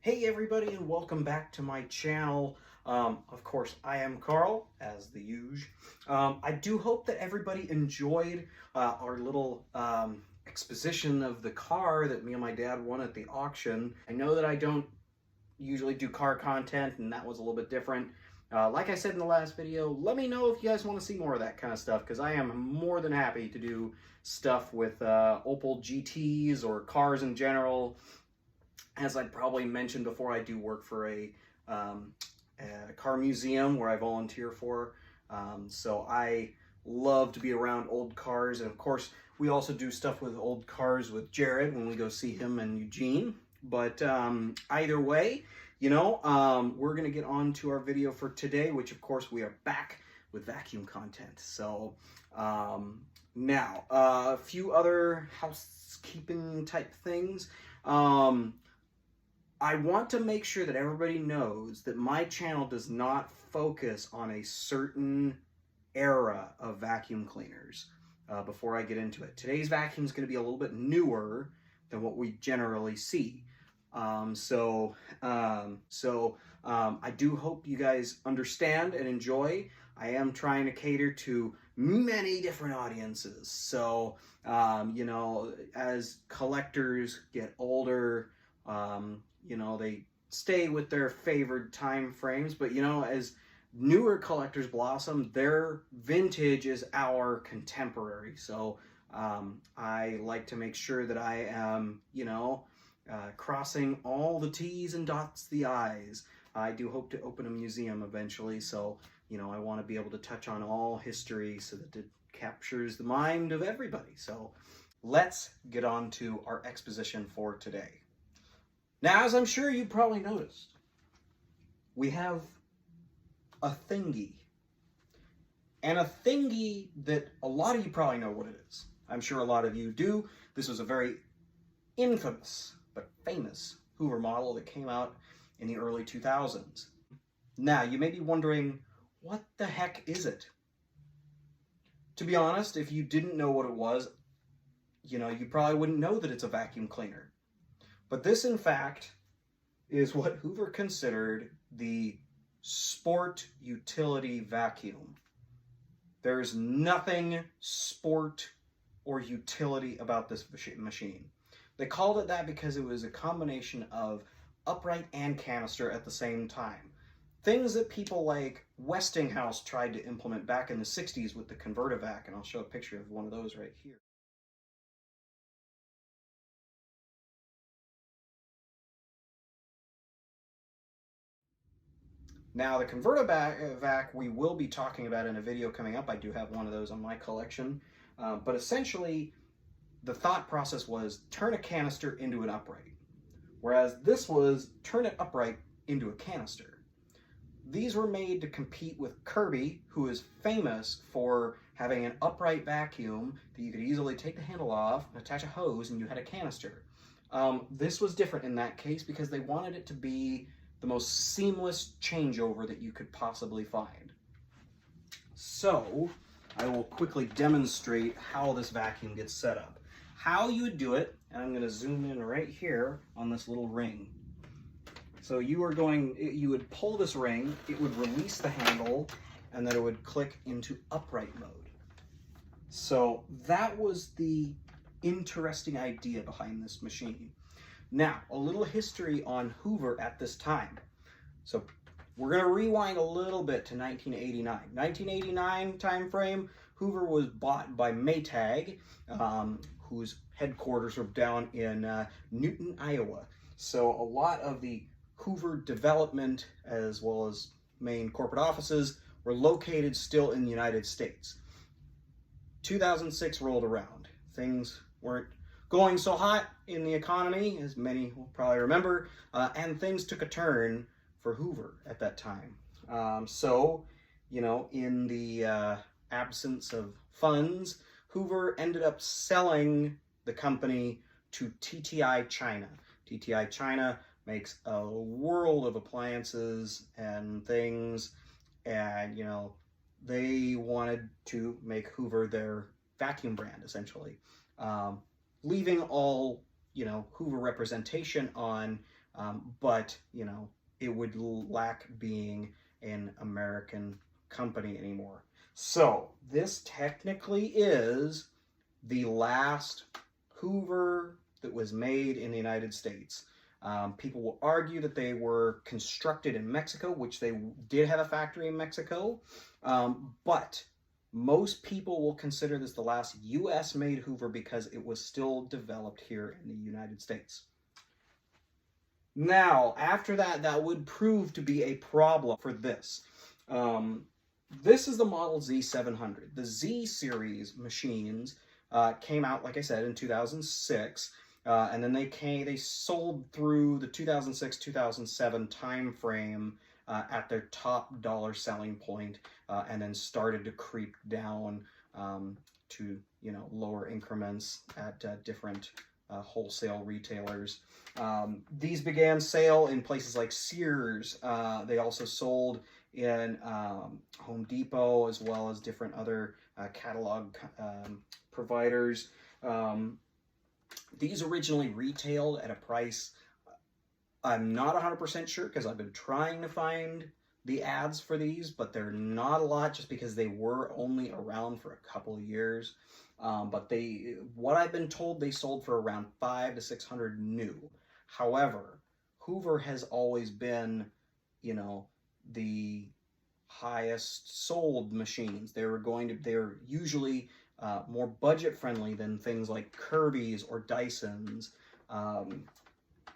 Hey everybody, and welcome back to my channel. Of course, I am Carl, as the usual. I do hope that everybody enjoyed our little exposition of the car that me and my dad won at the auction. I know that I don't usually do car content, and that was a little bit different. Like I said in the last video, let me know if you guys want to see more of that kind of stuff, because I am more than happy to do stuff with Opel GTs or cars in general. As I probably mentioned before, I do work for a car museum where I volunteer for. So I love to be around old cars. And of course, we also do stuff with old cars with Jared when we go see him in Eugene. But either way, we're going to get on to our video for today, which of course we are back with vacuum content. So now, a few other housekeeping type things. I want to make sure that everybody knows that my channel does not focus on a certain era of vacuum cleaners before I get into it. Today's vacuum is going to be a little bit newer than what we generally see. I do hope you guys understand and enjoy. I am trying to cater to many different audiences. So, as collectors get older, they stay with their favored time frames, but as newer collectors blossom, their vintage is our contemporary. So I like to make sure that I am, crossing all the T's and dots the I's. I do hope to open a museum eventually, so I want to be able to touch on all history so that it captures the mind of everybody. So let's get on to our exposition for today. Now, as I'm sure you probably noticed, we have a thingy. And a thingy that a lot of you probably know what it is. I'm sure a lot of you do. This was a very infamous but famous Hoover model that came out in the early 2000s. Now, you may be wondering, what the heck is it? To be honest, if you didn't know what it was, you probably wouldn't know that it's a vacuum cleaner. But this, in fact, is what Hoover considered the sport utility vacuum. There's nothing sport or utility about this machine. They called it that because it was a combination of upright and canister at the same time. Things that people like Westinghouse tried to implement back in the 60s with the ConvertiVac, and I'll show a picture of one of those right here. Now, the ConvertiVac we will be talking about in a video coming up. I do have one of those on my collection. But essentially, the thought process was turn a canister into an upright, whereas this was turn it upright into a canister. These were made to compete with Kirby, who is famous for having an upright vacuum that you could easily take the handle off, attach a hose, and you had a canister. This was different in that case because they wanted it to be the most seamless changeover that you could possibly find. So, I will quickly demonstrate how this vacuum gets set up. How you would do it, and I'm going to zoom in right here on this little ring. So you would pull this ring, it would release the handle, and then it would click into upright mode. So that was the interesting idea behind this machine. Now, a little history on Hoover at this time. So we're going to rewind a little bit to 1989. 1989 time frame, Hoover was bought by Maytag, whose headquarters were down in Newton, Iowa. So a lot of the Hoover development, as well as main corporate offices, were located still in the United States. 2006 rolled around. Things weren't going so hot in the economy, as many will probably remember, and things took a turn for Hoover at that time. In the absence of funds, Hoover ended up selling the company to TTI China. TTI China makes a world of appliances and things, and they wanted to make Hoover their vacuum brand, essentially. Leaving all, Hoover representation on but, you know, it would lack being an American company anymore. So this technically is the last Hoover that was made in the United States. People will argue that they were constructed in Mexico, which they did have a factory in Mexico, but most people will consider this the last US-made Hoover because it was still developed here in the United States. Now, after that, that would prove to be a problem for this. This is the model Z700. The Z series machines came out, like I said, in 2006, and then they sold through the 2006-2007 time frame at their top dollar selling point, and then started to creep down to, you know, lower increments at different wholesale retailers. These began sale in places like Sears. They also sold in Home Depot, as well as different other catalog providers. These originally retailed at a price I'm not 100% sure, because I've been trying to find the ads for these, but they're not a lot, just because they were only around for a couple of years. But what I've been told, they sold for around $500 to $600 new. However, Hoover has always been, you know, the highest sold machines. They're usually more budget friendly than things like Kirby's or Dyson's.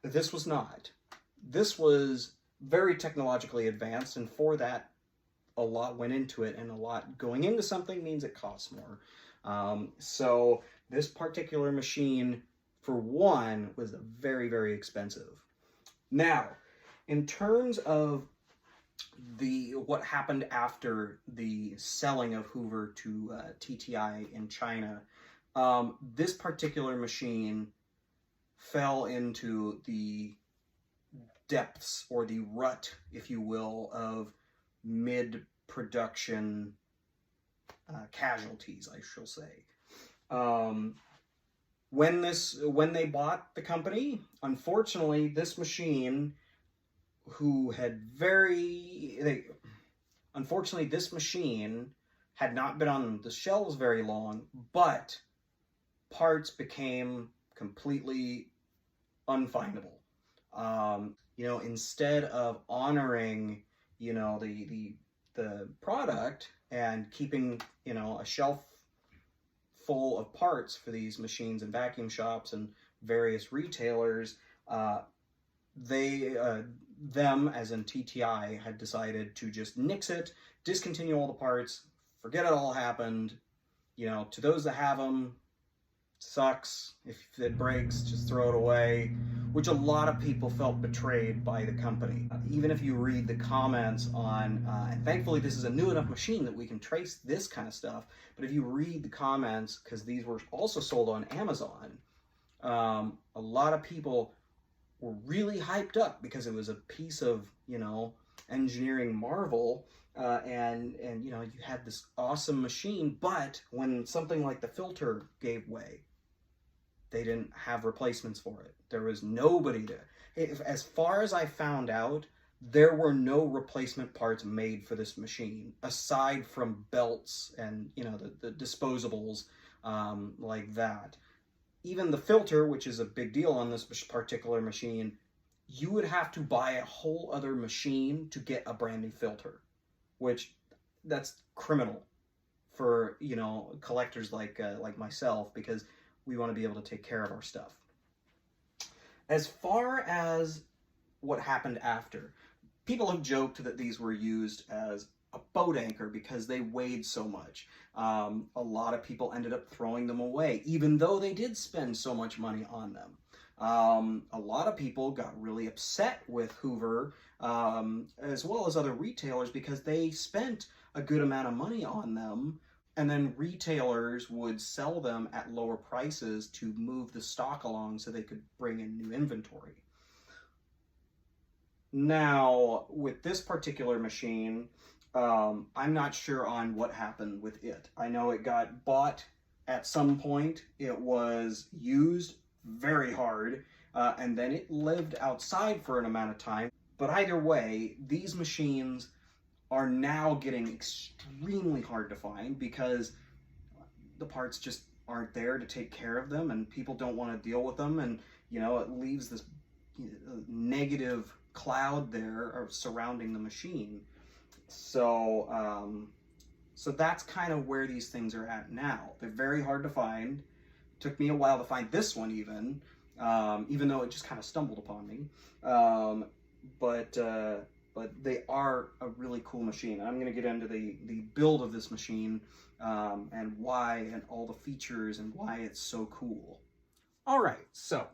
This was not. This was very technologically advanced, and for that, a lot went into it, and a lot going into something means it costs more. So this particular machine, for one, was very, very expensive. Now, in terms of what happened after the selling of Hoover to TTI in China, this particular machine fell into the depths, or the rut, if you will, of mid-production casualties, I shall say. When they bought the company, unfortunately, this machine, unfortunately, this machine had not been on the shelves very long, but parts became completely unfindable. You know, instead of honoring, you know, the product and keeping, you know, a shelf full of parts for these machines and vacuum shops and various retailers, them, as in TTI, had decided to just nix it, discontinue all the parts, forget it all happened. You know, to those that have them, sucks. If it breaks, just throw it away, which a lot of people felt betrayed by the company. Even if you read the comments on, and thankfully this is a new enough machine that we can trace this kind of stuff, but if you read the comments, because these were also sold on Amazon, a lot of people were really hyped up because it was a piece of, you know, engineering marvel, and you know, you had this awesome machine, but when something like the filter gave way, they didn't have replacements for it. There was nobody as far as I found out, there were no replacement parts made for this machine, aside from belts and, you know, the disposables like that. Even the filter, which is a big deal on this particular machine, you would have to buy a whole other machine to get a brand new filter, which that's criminal for, you know, collectors like myself, because we want to be able to take care of our stuff. As far as what happened after, people have joked that these were used as a boat anchor because they weighed so much. A lot of people ended up throwing them away, even though they did spend so much money on them. A lot of people got really upset with Hoover, as well as other retailers, because they spent a good amount of money on them, and then retailers would sell them at lower prices to move the stock along so they could bring in new inventory. Now, with this particular machine, I'm not sure on what happened with it. I know it got bought at some point. It was used very hard, and then it lived outside for an amount of time. But either way, these machines are now getting extremely hard to find because the parts just aren't there to take care of them, and people don't want to deal with them, and it leaves this negative cloud there surrounding the machine. So so that's kind of where these things are at now. They're very hard to find. Took me a while to find this one even though it just kind of stumbled upon me. But they are a really cool machine. I'm going to get into the build of this machine and why, and all the features and why it's so cool. All right, so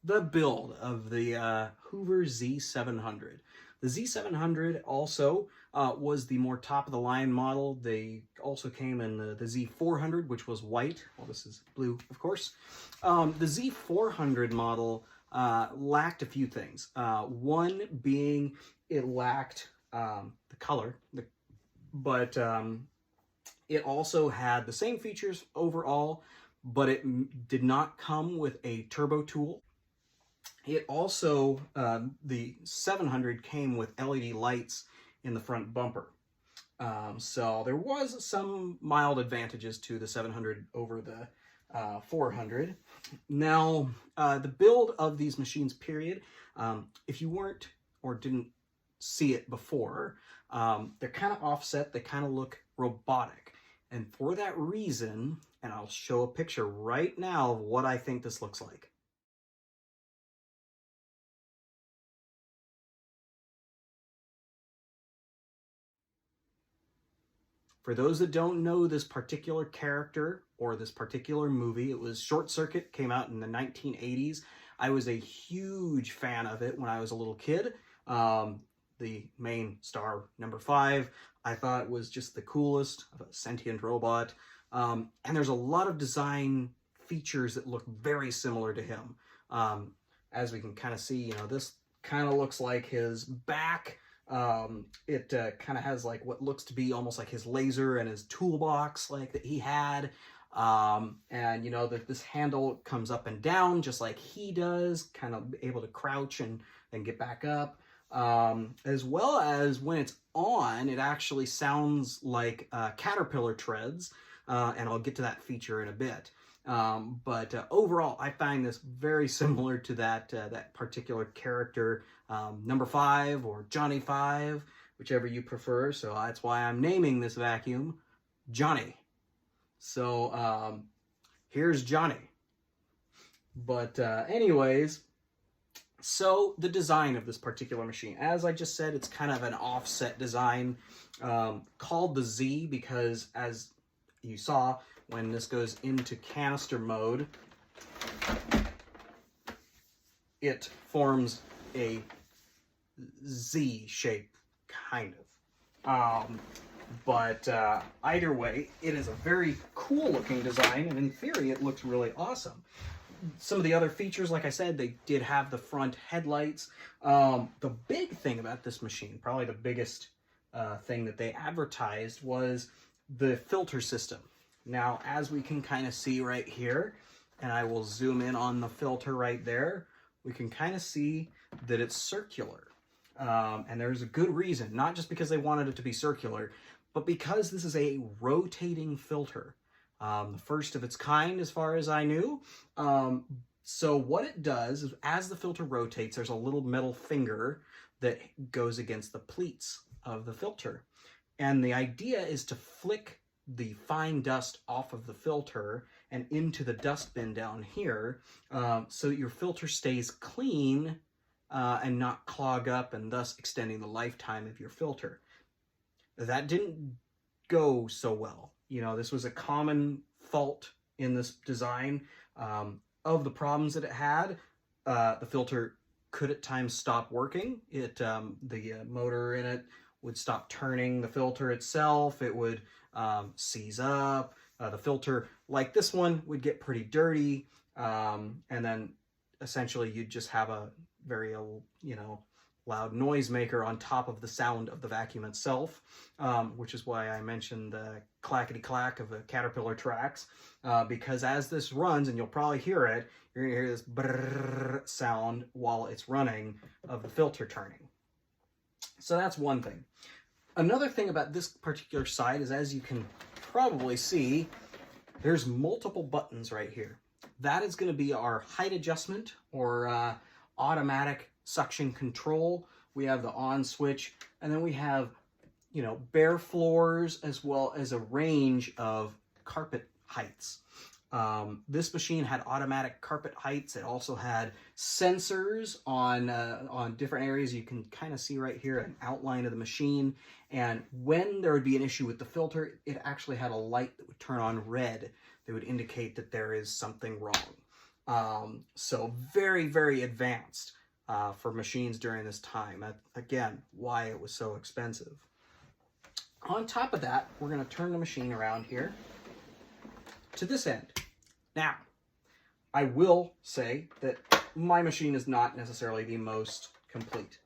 the build of the Hoover Z700. The Z700 also was the more top-of-the-line model. They also came in the Z400, which was white. Well, this is blue, of course. The Z400 model lacked a few things. One being it lacked the color, but it also had the same features overall, but it did not come with a turbo tool. It also, the 700 came with LED lights in the front bumper. So there was some mild advantages to the 700 over the 400. Now, the build of these machines, period, if you weren't or didn't see it before, they're kind of offset, they kind of look robotic. And for that reason, and I'll show a picture right now of what I think this looks like. For those that don't know this particular character or this particular movie, it was Short Circuit, came out in the 1980s. I was a huge fan of it when I was a little kid. The main star, number 5, I thought was just the coolest of a sentient robot. And there's a lot of design features that look very similar to him. As we can kind of see, this kind of looks like his back. It kind of has like what looks to be almost like his laser and his toolbox like that he had. And that this handle comes up and down just like he does, kind of able to crouch and get back up. As well as when it's on, it actually sounds like caterpillar treads, and I'll get to that feature in a bit. But overall, I find this very similar to that particular character, number 5 or Johnny 5, whichever you prefer. So that's why I'm naming this vacuum Johnny. So here's Johnny. But anyways, so the design of this particular machine, as I just said, it's kind of an offset design, called the Z because, as you saw, when this goes into canister mode, it forms a Z shape, kind of. But either way, it is a very cool looking design, and in theory, it looks really awesome. Some of the other features, like I said, they did have the front headlights. The big thing about this machine, probably the biggest thing that they advertised, was the filter system. Now, as we can kind of see right here, and I will zoom in on the filter right there, we can kind of see that it's circular. And there's a good reason, not just because they wanted it to be circular, but because this is a rotating filter. The first of its kind, as far as I knew. So what it does is, as the filter rotates, there's a little metal finger that goes against the pleats of the filter. And the idea is to flick the fine dust off of the filter and into the dust bin down here, so that your filter stays clean and not clog up, and thus extending the lifetime of your filter. That didn't go so well. This was a common fault in this design. Of the problems that it had, the filter could at times stop working. The motor in it would stop turning the filter itself. It would seize up. The filter, like this one, would get pretty dirty. And then essentially you'd just have a very, loud noisemaker on top of the sound of the vacuum itself, which is why I mentioned the clackety-clack of the Caterpillar tracks, because as this runs, and you'll probably hear it, you're going to hear this brrrr sound while it's running of the filter turning. So that's one thing. Another thing about this particular side is, as you can probably see, there's multiple buttons right here. That is going to be our height adjustment or automatic suction control. We have the on switch, and then we have, you know, bare floors as well as a range of carpet heights. This machine had automatic carpet heights. It also had sensors on different areas. You can kind of see right here an outline of the machine. And when there would be an issue with the filter, it actually had a light that would turn on red that would indicate that there is something wrong. So very, very advanced for machines during this time. Again, why it was so expensive. On top of that, we're going to turn the machine around here to this end. Now, I will say that my machine is not necessarily the most complete.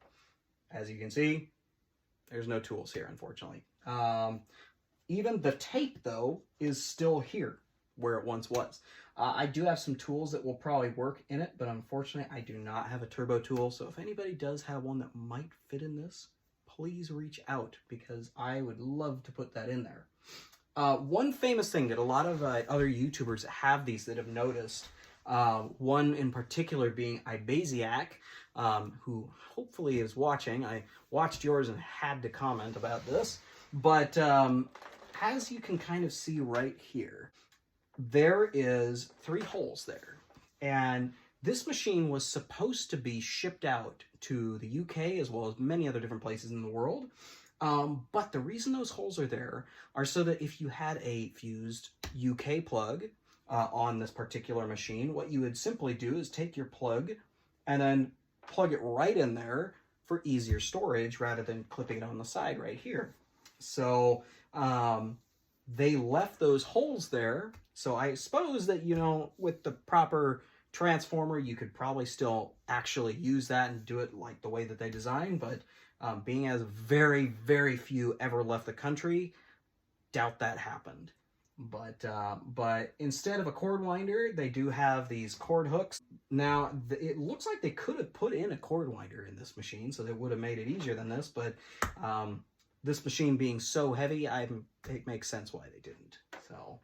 As you can see, there's no tools here, unfortunately. Even the tape, though, is still here where it once was. I do have some tools that will probably work in it, but unfortunately, I do not have a turbo tool. So if anybody does have one that might fit in this, please reach out, because I would love to put that in there. One famous thing that a lot of other YouTubers have these that have noticed, one in particular being Ibasiak, who hopefully is watching. I watched yours and had to comment about this, but as you can kind of see right here, there is 3 holes there, and this machine was supposed to be shipped out to the UK as well as many other different places in the world. But the reason those holes are there are so that if you had a fused UK plug on this particular machine, what you would simply do is take your plug and then plug it right in there for easier storage rather than clipping it on the side right here. So they left those holes there. So I suppose that, you know, with the proper transformer, you could probably still actually use that and do it like the way that they designed, but being as very, very few ever left the country, doubt that happened. But instead of a cord winder, they do have these cord hooks. Now, it looks like they could have put in a cord winder in this machine, so they would have made it easier than this, but this machine being so heavy, it makes sense why they didn't. So,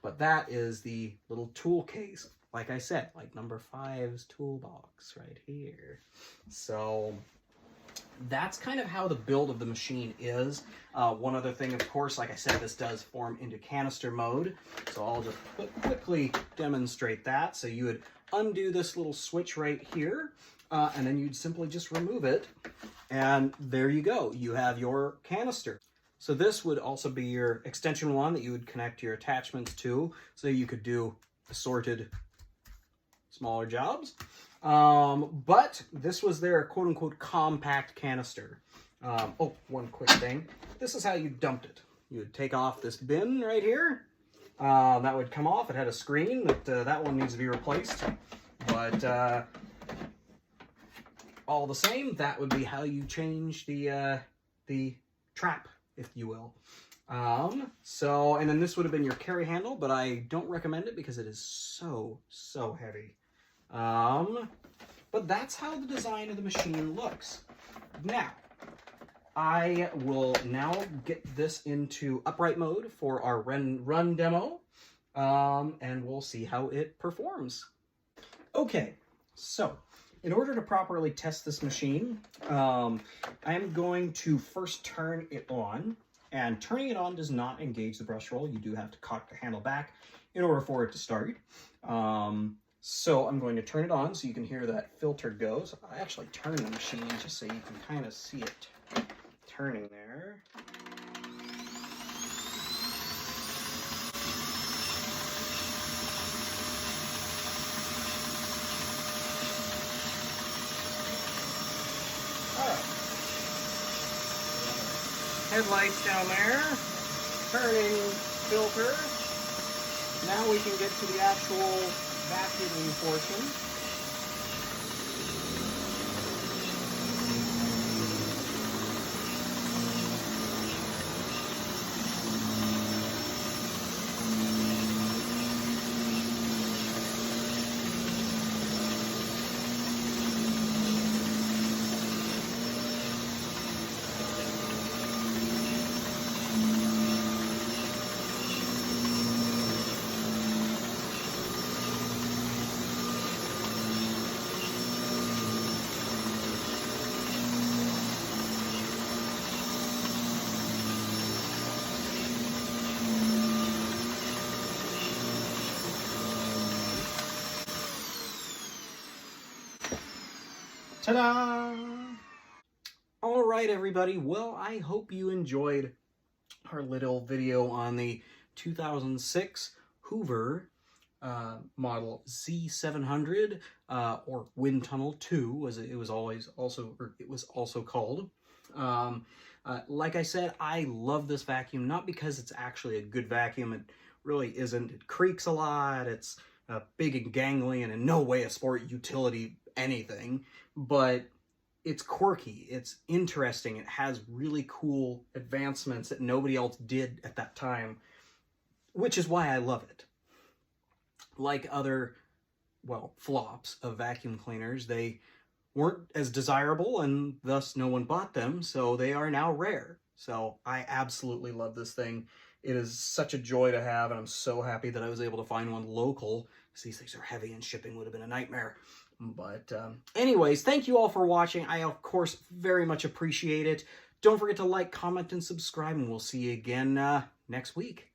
but that is the little tool case. Like I said, like number 5's toolbox right here. So that's kind of how the build of the machine is. One other thing, of course, like I said, this does form into canister mode. So I'll just quickly demonstrate that. So you would undo this little switch right here, and then you'd simply just remove it. And there you go. You have your canister. So this would also be your extension one that you would connect your attachments to, so you could do assorted smaller jobs. But this was their quote-unquote compact canister. Oh, one quick thing. This is how you dumped it. You would take off this bin right here. That would come off. It had a screen that one needs to be replaced. But all the same, that would be how you change the trap, if you will. And then this would have been your carry handle, but I don't recommend it because it is so heavy. But that's how the design of the machine looks. Now, I will now get this into upright mode for our run demo, and we'll see how it performs. Okay, so in order to properly test this machine, I'm going to first turn it on, and turning it on does not engage the brush roll. You do have to cock the handle back in order for it to start. So I'm going to turn it on so you can hear that filter go. So I actually turn the machine just so you can kind of see it turning there. Alright. Headlights down there. Turning filter. Now we can get to the actual vacuuming portion. Ta-da! All right, everybody. Well, I hope you enjoyed our little video on the 2006 Hoover model Z700 or Windtunnel 2, as it was also called. Like I said, I love this vacuum, not because it's actually a good vacuum. It really isn't. It creaks a lot. It's big and gangly and in no way a sport utility anything, but it's quirky, it's interesting, it has really cool advancements that nobody else did at that time, which is why I love it. Like other, well, flops of vacuum cleaners, they weren't as desirable and thus no one bought them, so they are now rare. So I absolutely love this thing. It is such a joy to have, and I'm so happy that I was able to find one local, because these things are heavy and shipping would have been a nightmare. But anyways, thank you all for watching. I, of course, very much appreciate it. Don't forget to like, comment, and subscribe, and we'll see you again next week.